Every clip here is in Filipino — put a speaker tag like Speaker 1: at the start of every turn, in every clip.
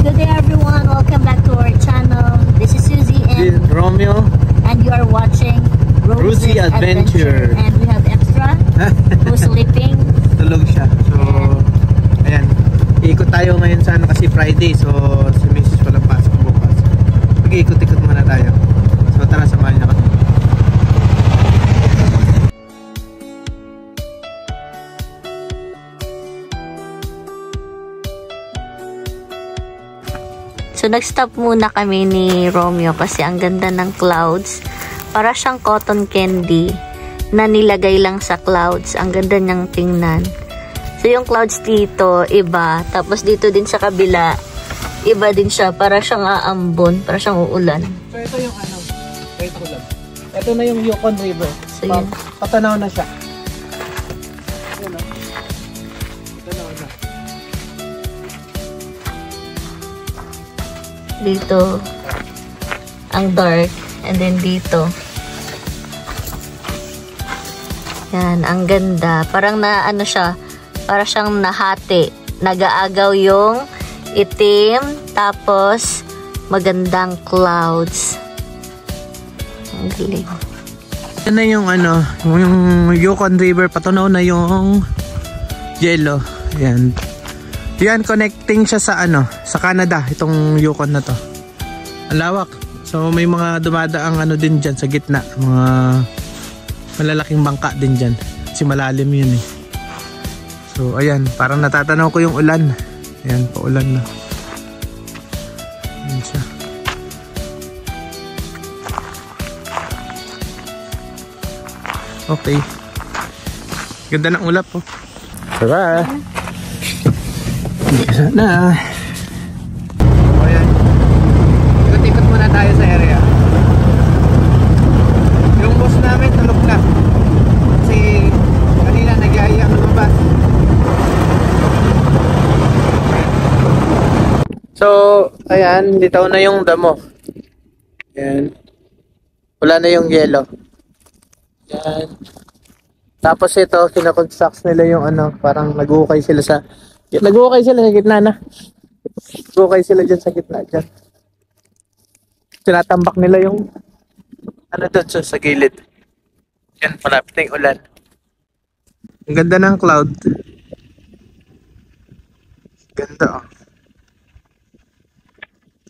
Speaker 1: Good day everyone, welcome back to our channel. This is Susie and
Speaker 2: Romeo.
Speaker 1: And you are watching Rosie Adventure. And we have extra who's sleeping.
Speaker 2: Tulog siya. So, ayan. Iikot tayo ngayon sa ano kasi Friday. So, si Mrs. walang pasok bukas. Mag-iikot-ikot muna tayo. So, tara, samahin niyo kami.
Speaker 1: So, nag-stop muna kami ni Romeo kasi ang ganda ng clouds. Para siyang cotton candy na nilagay lang sa clouds. Ang ganda niyang tingnan. So, yung clouds dito, iba. Tapos dito din sa kabila, iba din siya. Para siyang aambon. Para siyang uulan.
Speaker 2: So, ito yung ano. Wait ko lang. Ito na yung Yukon River.
Speaker 1: So, yun.
Speaker 2: Patanaw na siya. Yun o. Patanaw na.
Speaker 1: Dito ang dark, and then dito yan, ang ganda, parang na ano siya, para siyang nahati, nag-aagaw yung itim, tapos magandang clouds. Ang galing.
Speaker 2: Yan na yung ano, yung Yukon River, patunaw na yung yellow. Yan. Yan, connecting siya sa ano, sa Canada, itong Yukon na to. Ang lawak. So may mga dumadaang ano din dyan sa gitna, mga malalaking bangka din dyan. Kasi malalim yun eh. So ayan, parang natatanaw ko yung ulan. Ayan, paulan na. Ayan siya. Okay. Ganda ng ulap oh. Tara! Isa na. O yan. Ikot-ikot muna tayo sa area. Yung boss namin tulog na. Kasi kanina nag-iayang lumabas. So, ayan. Litaw na yung damo. Ayan. Wala na yung yellow. Ayan. Tapos ito, kinakonstruct nila yung ano, parang nag-ukay sila sa gitna na. Nag-ukay sila dyan sa gitna dyan. Tinatambak nila yung ano doon sa gilid. Yan, malapit na yung ulan. Ang ganda ng cloud. Ganda oh.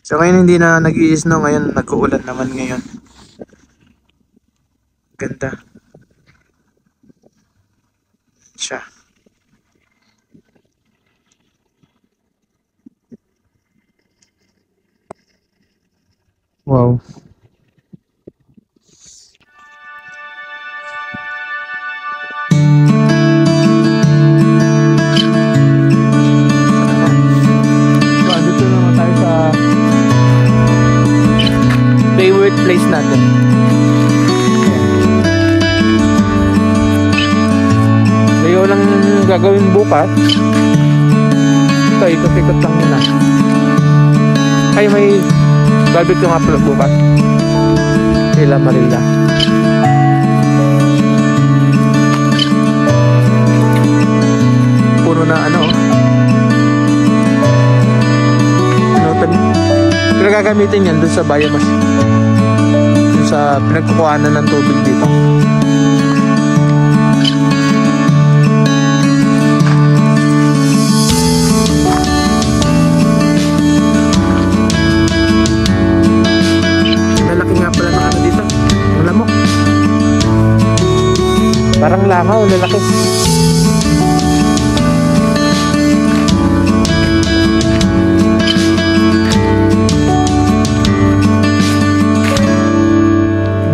Speaker 2: So ngayon hindi na nag-i-snow, ngayon nag-uulan naman ngayon. Ganda. Siya. Wow. Dito naman tayo sa favorite place natin. Layo lang gagawin bukas. Ito, ikot-ikot lang muna. Ay, may barbecue nga pala bukas. Sila Marilla. Puno na ano. Pinagagamitin yan dun sa biomass. Dun sa pinagkukuhanan ng tubig dito. Parang langaw, lalaki.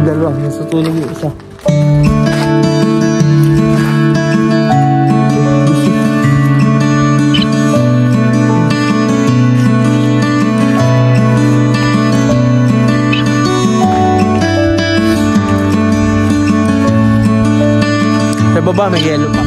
Speaker 2: Dalawa, nasa tulog yung isa. Sa baba may yellow pa.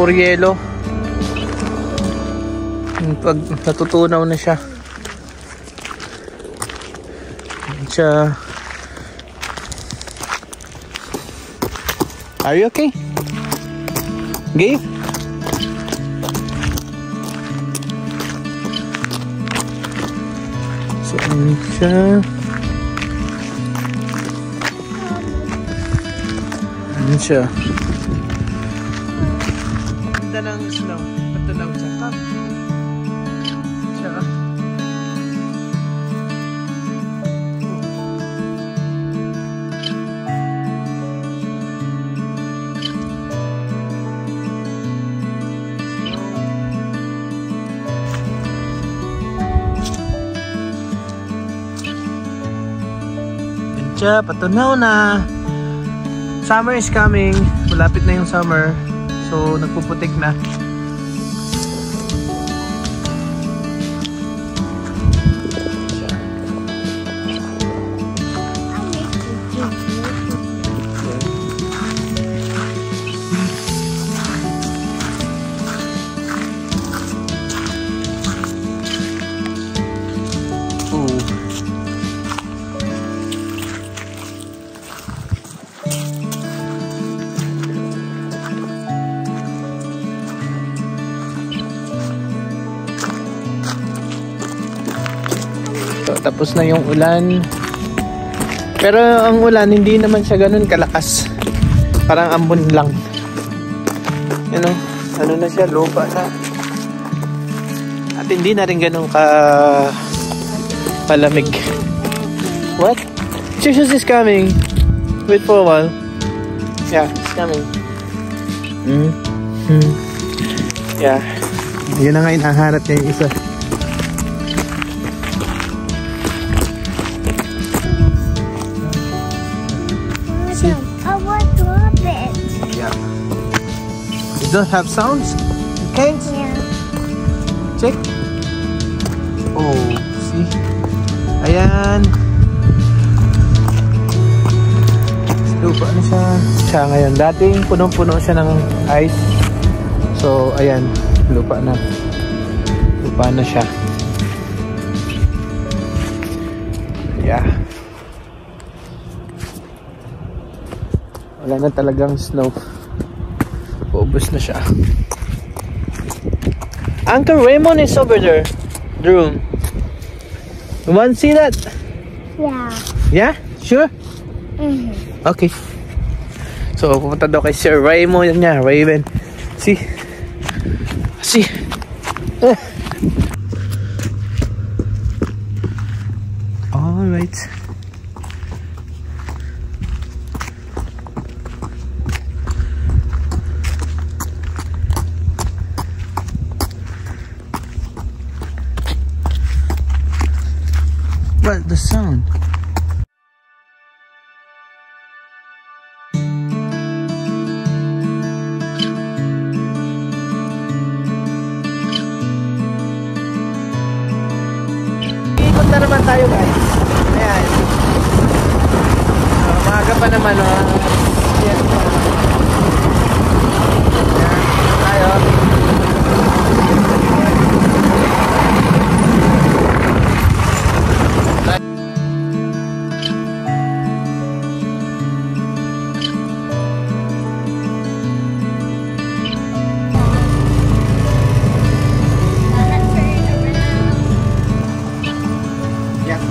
Speaker 2: more yellow. Pag natutunaw na siya. Are you okay? Gabe? So, ano siya? Ano siya? Ganda ng snow. Patunaw siya. Siya. Siya, patunaw na. Summer is coming. Malapit na yung summer. So, nagpuputik na. So, tapos na yung ulan. Pero ang ulan, hindi naman siya ganun kalakas. Parang ambon lang. You know, ano na siya, lupa na. At hindi na rin ganun palamig. What? Jesus is coming. Wait for a while. Yeah, it's coming. Yeah. Yun na nga inaharap niya yung isa. You don't have sounds? You can't?
Speaker 3: Yeah.
Speaker 2: Check. Oh, see? Ayan. Lupa na siya. Siya ngayon. Dating punong-puno siya ng ice. So, ayan. Lupa na. Lupa na siya. Yeah. Wala na talagang snow. Paubos na siya. Uncle Raymond is over there. The room. You want to see that?
Speaker 3: Yeah.
Speaker 2: Yeah? Sure?
Speaker 3: Mm-hmm.
Speaker 2: Okay. So, pupunta daw kay Sir Raymond niya. Raven. See? See? Alright. What the sound? Ikot na naman tayo, guys. Ayan. Maaga pa naman, oh. Yes. Ayan. Tayo. Yeah.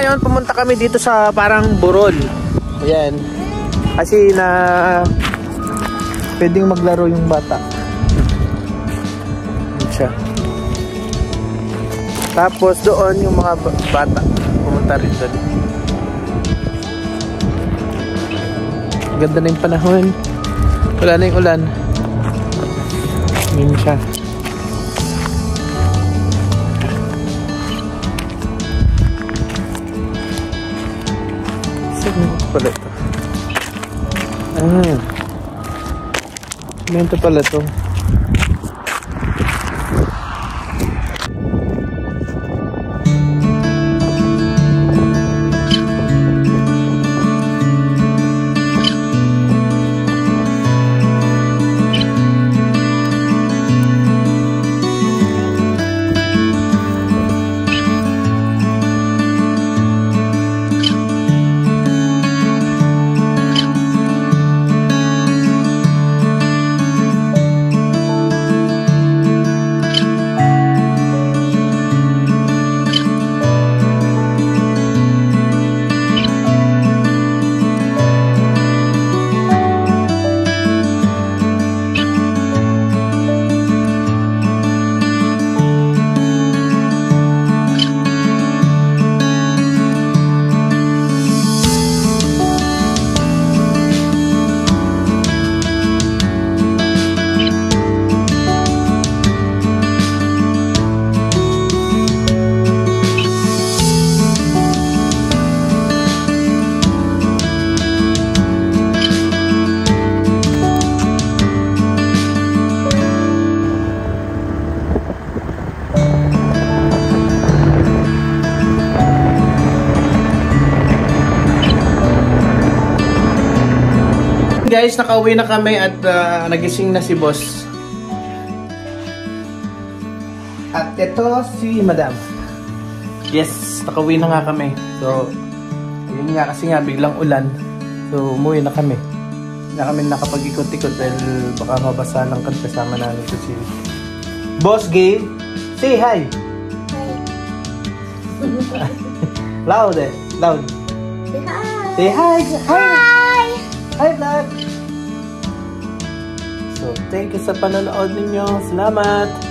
Speaker 2: ngayon pumunta kami dito sa parang burol. Ayan. Kasi na pwedeng maglaro yung bata. Ayan siya. Tapos doon yung mga bata pumunta rin doon. Ganda na yung panahon. Wala na yung ulan. Ayan siya. Pala ito. Mento pala ito. Guys, nakauwi na kami at nagising na si boss. At ito si madam. Yes, nakauwi na nga kami. So, yun nga kasi nga biglang ulan. So, umuwi na kami. Na kami nakapag-ikot-ikot dahil baka mabasa lang kami kasama namin ito si Boss Gabe. Say hi! Hi! Loud eh. Loud.
Speaker 3: Say hi!
Speaker 2: Say hi!
Speaker 3: Hi!
Speaker 2: Hi vlog! So, thank you sa panonood ninyo. Salamat!